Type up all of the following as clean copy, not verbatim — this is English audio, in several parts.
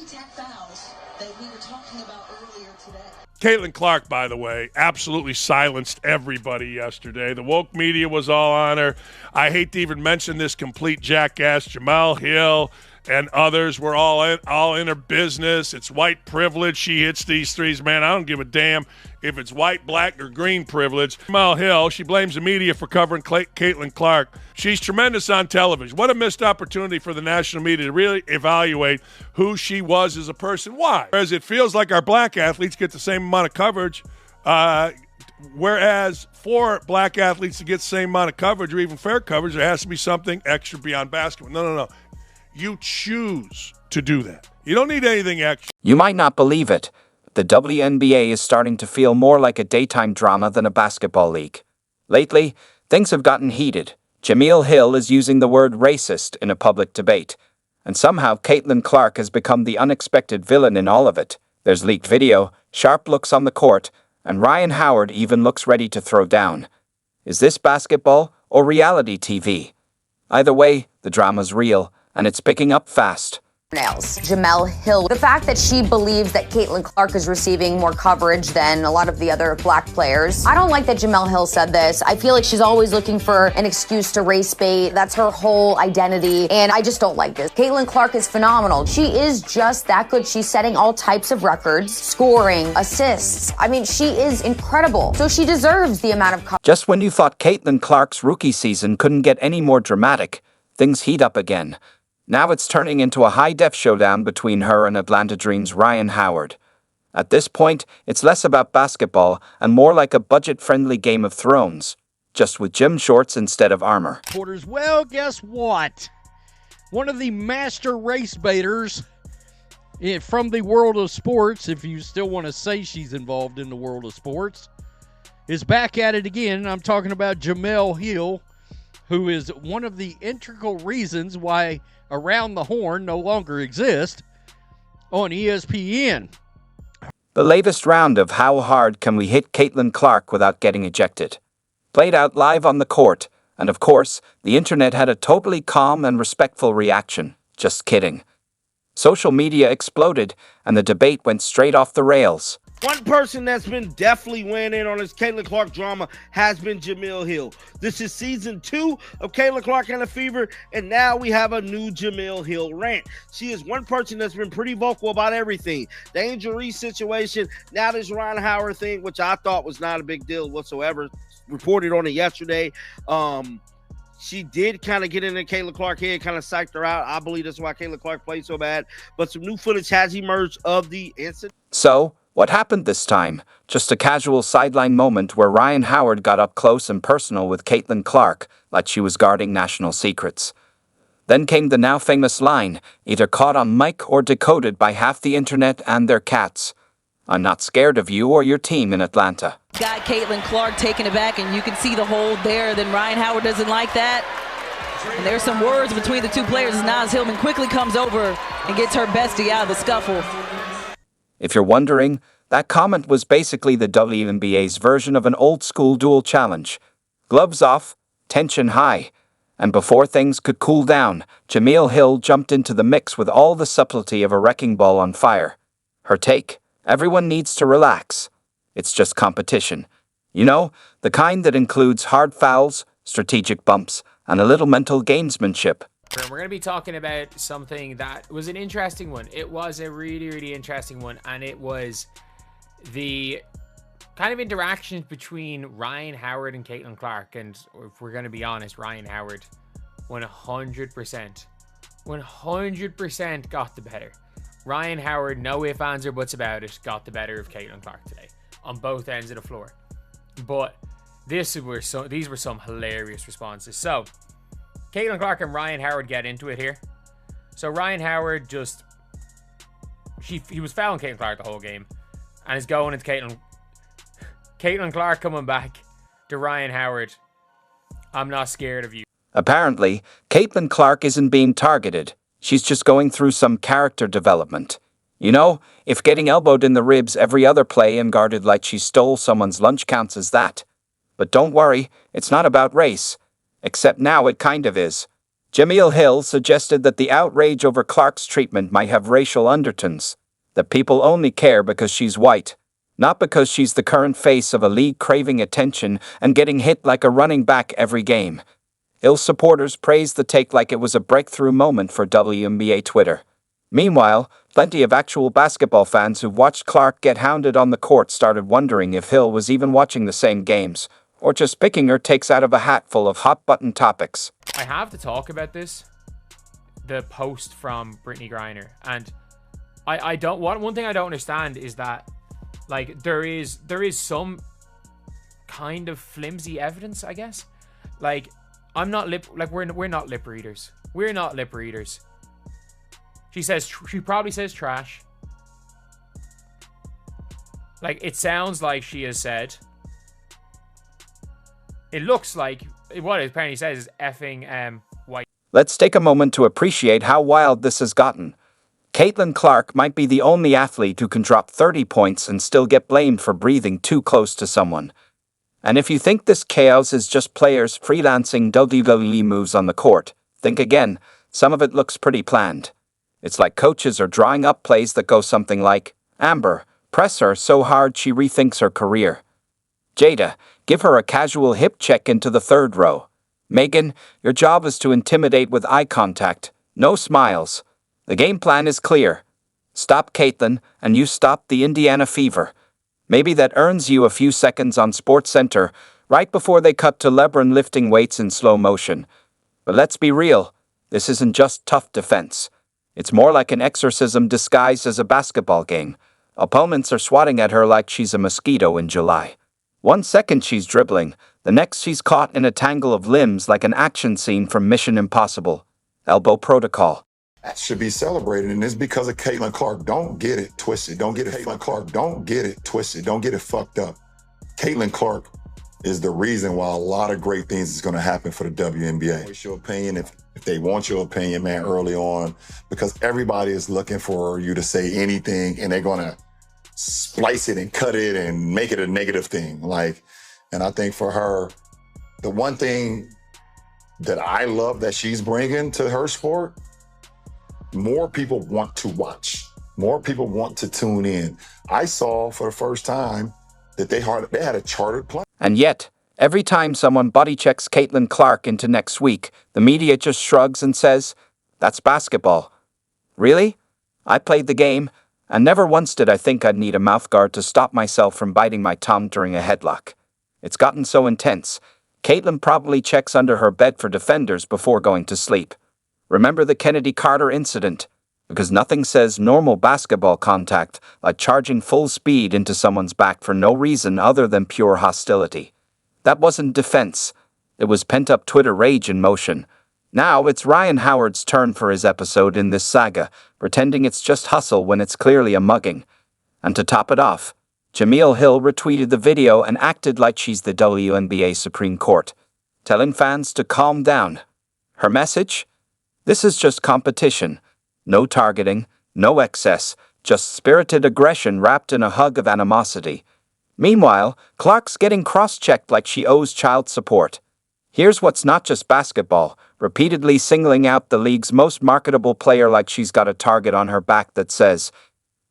tech fouls that we were talking about earlier today. Caitlin Clark, by the way, absolutely silenced everybody yesterday. The woke media was all on her. I hate to even mention this complete jackass, Jamel Hill, and others were all in her business. It's white privilege. She hits these threes. Man, I don't give a damn if it's white, black, or green privilege. Jamel Hill, she blames the media for covering Caitlin Clark. She's tremendous on television. What a missed opportunity for the national media to really evaluate who she was as a person. Why? Whereas it feels like our black athletes get the same amount of coverage, whereas for black athletes to get the same amount of coverage or even fair coverage, there has to be something extra beyond basketball. No. You choose to do that. You don't need anything extra. You might not believe it. The WNBA is starting to feel more like a daytime drama than a basketball league. Lately, things have gotten heated. Jamel Hill is using the word racist in a public debate. And somehow Caitlin Clark has become the unexpected villain in all of it. There's leaked video, sharp looks on the court, and Rhyne Howard even looks ready to throw down. Is this basketball or reality TV? Either way, the drama's real, and it's picking up fast. Jamel Hill. The fact that she believes that Caitlin Clark is receiving more coverage than a lot of the other black players. I don't like that Jamel Hill said this. I feel like she's always looking for an excuse to race bait. That's her whole identity, and I just don't like this. Caitlin Clark is phenomenal. She is just that good. She's setting all types of records, scoring, assists. I mean, she is incredible. So she deserves the amount of coverage. Just when you thought Caitlin Clark's rookie season couldn't get any more dramatic, things heat up again. Now it's turning into a high-def showdown between her and Atlanta Dream's Rhyne Howard. At this point, it's less about basketball and more like a budget-friendly Game of Thrones, just with gym shorts instead of armor. Well, guess what? One of the master race baiters from the world of sports, if you still want to say she's involved in the world of sports, is back at it again. I'm talking about Jamel Hill, who is one of the integral reasons why Around the Horn no longer exists on ESPN. The latest round of How Hard Can We Hit Caitlin Clark Without Getting Ejected played out live on the court, and of course, the internet had a totally calm and respectful reaction. Just kidding. Social media exploded, and the debate went straight off the rails. One person that's been definitely weighing in on this Caitlin Clark drama has been Jamel Hill. This is season 2 of Caitlin Clark and the Fever, and now we have a new Jamel Hill rant. She is one person that's been pretty vocal about everything. The Angel Reese situation, now this Rhyne Howard thing, which I thought was not a big deal whatsoever. Reported on it yesterday. She did kind of get into Caitlin Clark's head, kind of psyched her out. I believe that's why Caitlin Clark played so bad. But some new footage has emerged of the incident. So, what happened this time? Just a casual sideline moment where Rhyne Howard got up close and personal with Caitlin Clark, like she was guarding national secrets. Then came the now famous line, either caught on mic or decoded by half the internet and their cats. I'm not scared of you or your team in Atlanta. Got Caitlin Clark taking it back, and you can see the hold there. Then Rhyne Howard doesn't like that. And there's some words between the two players as Naz Hillman quickly comes over and gets her bestie out of the scuffle. If you're wondering, that comment was basically the WNBA's version of an old-school duel challenge. Gloves off, tension high. And before things could cool down, Jamel Hill jumped into the mix with all the subtlety of a wrecking ball on fire. Her take: everyone needs to relax. It's just competition. You know, the kind that includes hard fouls, strategic bumps, and a little mental gamesmanship. We're going to be talking about something that was an interesting one. It was a really, really interesting one, and it was the kind of interactions between Rhyne Howard and Caitlin Clark. And if we're going to be honest, Rhyne Howard 100% got the better. Rhyne Howard, no ifs, ands, or buts about it, got the better of Caitlin Clark today on both ends of the floor. But these were some hilarious responses. So Caitlin Clark and Rhyne Howard get into it here. So Rhyne Howard he was fouling Caitlin Clark the whole game, and is going into Caitlin Clark coming back to Rhyne Howard. I'm not scared of you. Apparently, Caitlin Clark isn't being targeted. She's just going through some character development. You know, if getting elbowed in the ribs every other play and guarded like she stole someone's lunch counts as that. But don't worry, it's not about race. Except now it kind of is. Jameel Hill suggested that the outrage over Clark's treatment might have racial undertones, that people only care because she's white, not because she's the current face of a league craving attention and getting hit like a running back every game. Hill's supporters praised the take like it was a breakthrough moment for WNBA Twitter. Meanwhile, plenty of actual basketball fans who've watched Clark get hounded on the court started wondering if Hill was even watching the same games, or just picking her takes out of a hat full of hot-button topics. I have to talk about this. The post from Brittany Griner. And I don't... One thing I don't understand is that, like, there is some kind of flimsy evidence, I guess. Like, we're not lip readers. We're not lip readers. She probably says trash. Like, it sounds like she has said. It looks like what it apparently says is effing white. Let's take a moment to appreciate how wild this has gotten. Caitlin Clark might be the only athlete who can drop 30 points and still get blamed for breathing too close to someone. And if you think this chaos is just players freelancing WWE moves on the court, think again. Some of it looks pretty planned. It's like coaches are drawing up plays that go something like, Amber, press her so hard she rethinks her career. Jada, give her a casual hip check into the third row. Megan, your job is to intimidate with eye contact. No smiles. The game plan is clear. Stop Caitlin, and you stop the Indiana Fever. Maybe that earns you a few seconds on SportsCenter, right before they cut to LeBron lifting weights in slow motion. But let's be real, this isn't just tough defense. It's more like an exorcism disguised as a basketball game. Opponents are swatting at her like she's a mosquito in July. 1 second she's dribbling, the next she's caught in a tangle of limbs like an action scene from Mission Impossible. Elbow protocol. That should be celebrated, and it's because of Caitlin Clark. Don't get it twisted. Don't get it Caitlin Clark. Don't get it twisted. Don't get it fucked up. Caitlin Clark is the reason why a lot of great things is going to happen for the WNBA. Voice your opinion if they want your opinion, man, early on, because everybody is looking for you to say anything, and they're going to splice it and cut it and make it a negative thing. And I think for her, the one thing that I love that she's bringing to her sport, more people want to watch. More people want to tune in. I saw for the first time that they had a chartered plane. And yet, every time someone body checks Caitlin Clark into next week, the media just shrugs and says, that's basketball. Really? I played the game, and never once did I think I'd need a mouthguard to stop myself from biting my tongue during a headlock. It's gotten so intense. Caitlin probably checks under her bed for defenders before going to sleep. Remember the Kennedy Carter incident? Because nothing says normal basketball contact like charging full speed into someone's back for no reason other than pure hostility. That wasn't defense. It was pent-up Twitter rage in motion. Now it's Ryan Howard's turn for his episode in this saga, pretending it's just hustle when it's clearly a mugging. And to top it off, Jameel Hill retweeted the video and acted like she's the WNBA Supreme Court, telling fans to calm down. Her message? This is just competition. No targeting, no excess, just spirited aggression wrapped in a hug of animosity. Meanwhile, Clark's getting cross-checked like she owes child support. Here's what's not just basketball, repeatedly singling out the league's most marketable player like she's got a target on her back that says,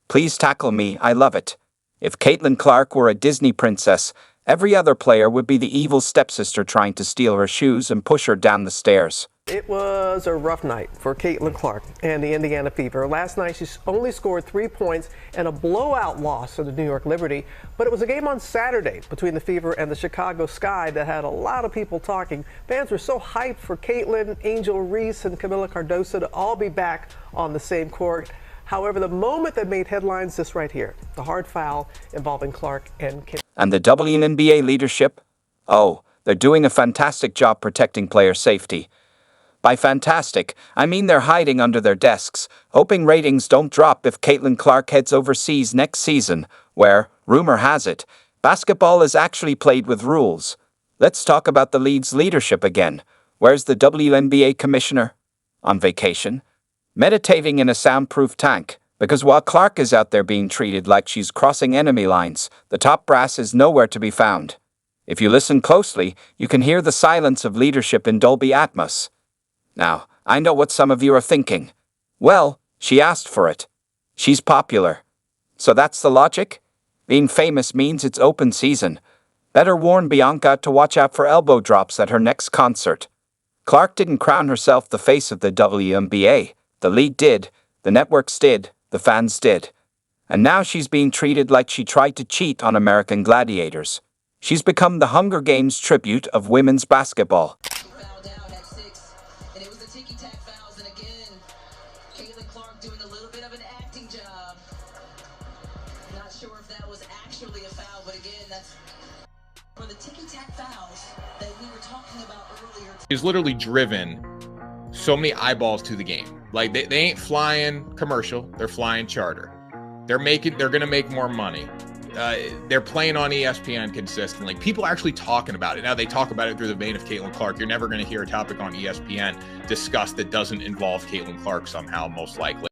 "Please tackle me, I love it." If Caitlin Clark were a Disney princess, every other player would be the evil stepsister trying to steal her shoes and push her down the stairs. It was a rough night for Caitlin Clark and the Indiana Fever. Last night, she only scored 3 points in a blowout loss to the New York Liberty. But it was a game on Saturday between the Fever and the Chicago Sky that had a lot of people talking. Fans were so hyped for Caitlin, Angel Reese, and Camila Cardoso to all be back on the same court. However, the moment that made headlines, this right here, the hard foul involving Clark and Caitlin. And the WNBA leadership? Oh, they're doing a fantastic job protecting player safety. By fantastic, I mean they're hiding under their desks, hoping ratings don't drop if Caitlin Clark heads overseas next season, where, rumor has it, basketball is actually played with rules. Let's talk about the league's leadership again. Where's the WNBA commissioner? On vacation? Meditating in a soundproof tank, because while Clark is out there being treated like she's crossing enemy lines, the top brass is nowhere to be found. If you listen closely, you can hear the silence of leadership in Dolby Atmos. Now, I know what some of you are thinking. Well, she asked for it. She's popular. So that's the logic? Being famous means it's open season. Better warn Bianca to watch out for elbow drops at her next concert. Clark didn't crown herself the face of the WNBA. The league did, the networks did, the fans did. And now she's being treated like she tried to cheat on American Gladiators. She's become the Hunger Games tribute of women's basketball. Foul down at 6, and it was the ticky-tack fouls, and again, Caitlin Clark doing a little bit of an acting job. Not sure if that was actually a foul, but again, that's for the ticky-tack fouls that we were talking about earlier. He's literally driven so many eyeballs to the game. Like they ain't flying commercial, they're flying charter. They're gonna make more money. They're playing on ESPN consistently. People are actually talking about it. Now they talk about it through the vein of Caitlin Clark. You're never going to hear a topic on ESPN discussed that doesn't involve Caitlin Clark somehow, most likely.